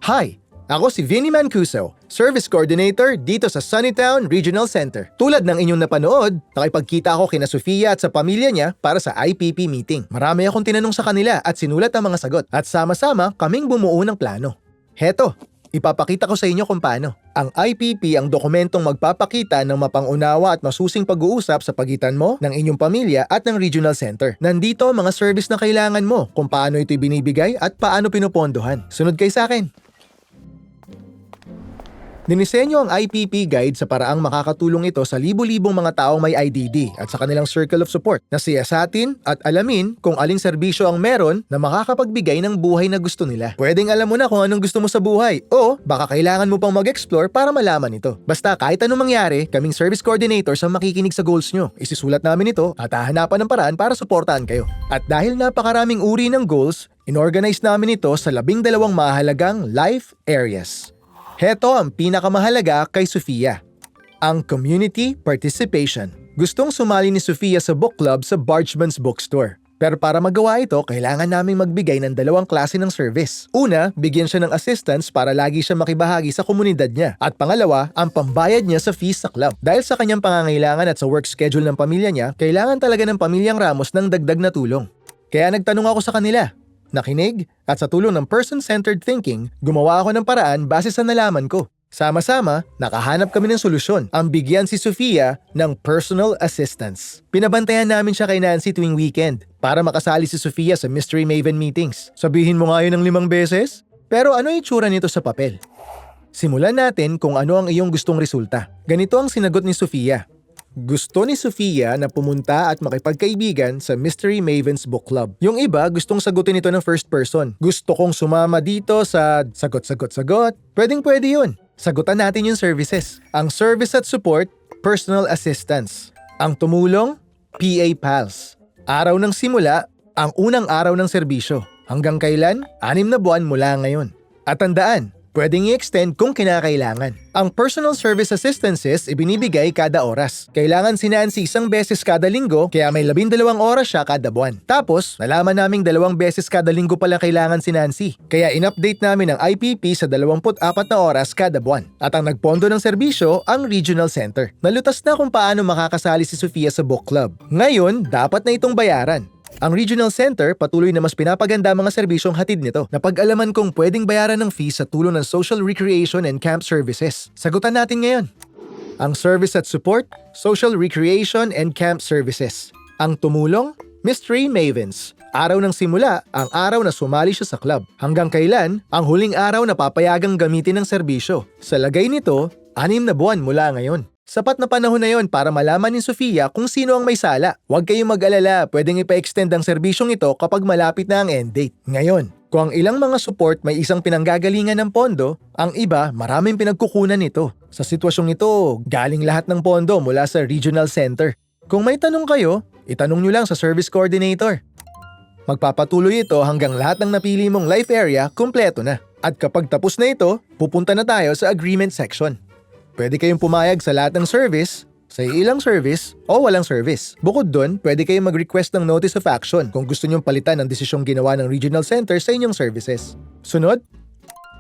Hi! Ako si Vinny Mancuso, Service Coordinator dito sa Sunnytown Regional Center. Tulad ng inyong napanood, nakipagkita ako kina Sofia at sa pamilya niya para sa IPP meeting. Marami akong tinanong sa kanila at sinulat ang mga sagot at sama-sama kaming bumuo ng plano. Heto, ipapakita ko sa inyo kung paano. Ang IPP ang dokumentong magpapakita ng mapangunawa at masusing pag-uusap sa pagitan mo, ng inyong pamilya at ng Regional Center. Nandito ang mga service na kailangan mo, kung paano ito'y binibigay at paano pinupondohan. Sunod kayo sa akin. Dinisenyo ang IPP Guide sa paraang makakatulong ito sa libu-libong mga taong may IDD at sa kanilang circle of support na siyasatin at alamin kung aling serbisyo ang meron na makakapagbigay ng buhay na gusto nila. Pwedeng alam mo na kung anong gusto mo sa buhay o baka kailangan mo pang mag-explore para malaman ito. Basta kahit anong mangyari, kaming service coordinators ang makikinig sa goals nyo. Isisulat namin ito at hahanapan ng paraan para suportahan kayo. At dahil napakaraming uri ng goals, inorganize namin ito sa 12 mahalagang life areas. Heto ang pinakamahalaga kay Sofia, ang community participation. Gustong sumali ni Sofia sa book club sa Bargeman's Bookstore. Pero para magawa ito, kailangan naming magbigay ng 2 klase ng service. Una, bigyan siya ng assistance para lagi siya makibahagi sa komunidad niya. At pangalawa, ang pambayad niya sa fees sa club. Dahil sa kanyang pangangailangan at sa work schedule ng pamilya niya, kailangan talaga ng pamilyang Ramos ng dagdag na tulong. Kaya nagtanong ako sa kanila. Nakinig at sa tulong ng person-centered thinking, gumawa ako ng paraan base sa nalaman ko. Sama-sama, nakahanap kami ng solusyon, ang bigyan si Sofia ng personal assistance. Pinabantayan namin siya kay Nancy tuwing weekend para makasali si Sofia sa Mystery Maven meetings. Sabihin mo nga yun ng 5 beses? Pero ano yung itsura nito sa papel? Simulan natin kung ano ang iyong gustong resulta. Ganito ang sinagot ni Sofia. Gusto ni Sofia na pumunta at makipagkaibigan sa Mystery Maven's Book Club. Yung iba gustong sagutin ito ng first person. Gusto kong sumama dito sa sagot. Pwede yun. Sagutan natin yung services. Ang service at support, personal assistance. Ang tumulong, PA Pals. Araw ng simula, ang unang araw ng serbisyo. Hanggang kailan? 6 na buwan mula ngayon. At tandaan, pwedeng i-extend kung kinakailangan. Ang personal service assistances ibinibigay kada oras. Kailangan si Nancy 1 beses kada linggo, kaya may 12 oras siya kada buwan. Tapos, nalaman naming 2 beses kada linggo pala kailangan si Nancy. Kaya in-update namin ang IPP sa 24 na oras kada buwan. At ang nagpondo ng serbisyo, ang Regional Center. Nalutas na kung paano makakasali si Sofia sa book club. Ngayon, dapat na itong bayaran. Ang Regional Center patuloy na mas pinapaganda mga serbisyong hatid nito. Napag-alaman kong pwedeng bayaran ng fees sa tulong ng social recreation and camp services. Sagutan natin ngayon. Ang service at support, social recreation and camp services. Ang tumulong, Mystery Mavens. Araw ng simula, ang araw na sumali siya sa club. Hanggang kailan, ang huling araw na papayagang gamitin ng serbisyo. Sa lagay nito, 6 na buwan mula ngayon. Sapat na panahon na yon para malaman ni Sofia kung sino ang may sala. Huwag kayong mag-alala, pwedeng ipa-extend ang serbisyong ito kapag malapit na ang end date. Ngayon, kung ang ilang mga support may isang pinanggagalingan ng pondo, ang iba maraming pinagkukunan nito. Sa sitwasyong ito, galing lahat ng pondo mula sa Regional Center. Kung may tanong kayo, itanong nyo lang sa service coordinator. Magpapatuloy ito hanggang lahat ng napili mong life area kumpleto na. At kapag tapos na ito, pupunta na tayo sa agreement section. Pwede kayong pumayag sa lahat ng service, sa ilang service, o walang service. Bukod doon, pwede kayong mag-request ng notice of action kung gusto nyong palitan ang desisyong ginawa ng Regional Center sa inyong services. Sunod,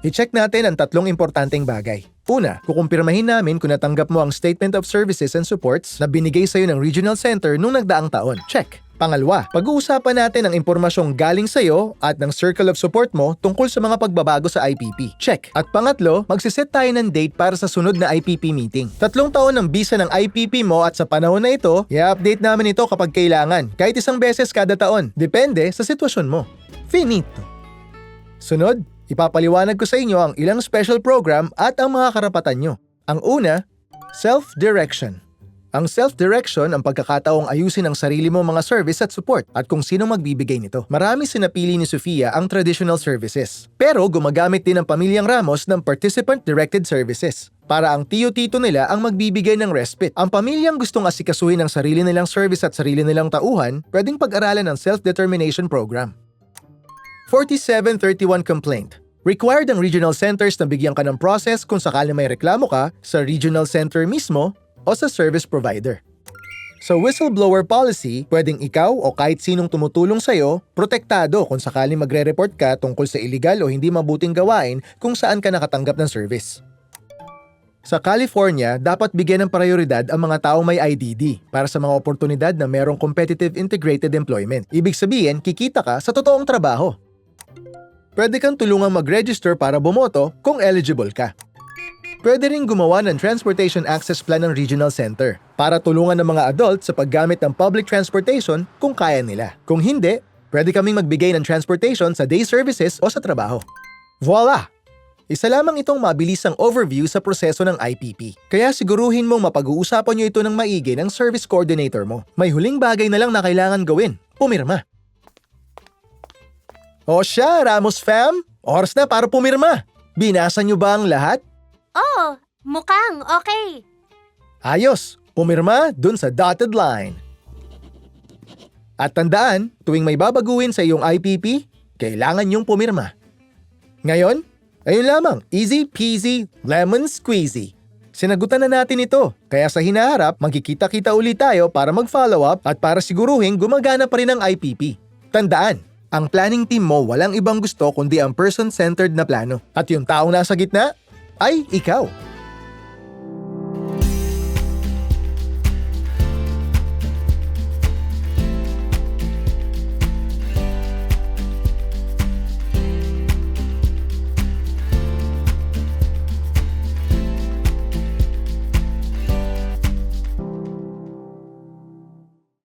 i-check natin ang 3 importanteng bagay. Una, kukumpirmahin namin kung natanggap mo ang Statement of Services and Supports na binigay sa'yo ng Regional Center nung nagdaang taon. Check. Pangalawa, pag-uusapan natin ang impormasyong galing sa'yo at ng circle of support mo tungkol sa mga pagbabago sa IPP. Check. At pangatlo, magsiset tayo ng date para sa sunod na IPP meeting. 3 taon ang visa ng IPP mo at sa panahon na ito, i-update namin ito kapag kailangan, kahit 1 beses kada taon. Depende sa sitwasyon mo. Finito. Sunod, ipapaliwanag ko sa inyo ang ilang special program at ang mga karapatan nyo. Ang una, self-direction. Ang self-direction ang pagkakataong ayusin ang sarili mo mga service at support at kung sino magbibigay nito. Marami sinapili ni Sofia ang traditional services. Pero gumagamit din ang pamilyang Ramos ng participant-directed services. Para ang tiyo-tito nila ang magbibigay ng respite. Ang pamilyang gustong asikasuhin ang sarili nilang service at sarili nilang tauhan, pwedeng pag-aralan ang self-determination program. 4731 Complaint. Required ang regional centers na bigyan ka ng process kung sakali may reklamo ka sa regional center mismo o sa service provider. Sa whistleblower policy, pwedeng ikaw o kahit sinong tumutulong sa'yo, protektado kung sakaling magre-report ka tungkol sa iligal o hindi mabuting gawain kung saan ka nakatanggap ng service. Sa California, dapat bigyan ng prioridad ang mga taong may IDD para sa mga oportunidad na merong competitive integrated employment. Ibig sabihin, kikita ka sa totoong trabaho. Pwede kang tulungang mag-register para bumoto kung eligible ka. Pwede rin gumawa ng Transportation Access Plan ng Regional Center para tulungan ng mga adult sa paggamit ng public transportation kung kaya nila. Kung hindi, pwede kaming magbigay ng transportation sa day services o sa trabaho. Voila! Isa lamang itong mabilisang overview sa proseso ng IPP. Kaya siguruhin mong mapag-uusapan nyo ito ng maigi ng service coordinator mo. May huling bagay na lang na kailangan gawin. Pumirma. O siya, Ramos fam! Oras na para pumirma. Binasa nyo ba ang lahat? Oo, mukhang okay. Ayos! Pumirma dun sa dotted line. At tandaan, tuwing may babaguhin sa iyong IPP, kailangan niyong pumirma. Ngayon, ayun lamang, easy peasy, lemon squeezy. Sinagutan na natin ito, kaya sa hinaharap, magkikita-kita ulit tayo para mag-follow up at para siguruhin gumagana pa rin ang IPP. Tandaan, ang planning team mo walang ibang gusto kundi ang person-centered na plano. At yung taong nasa gitna ay ikaw.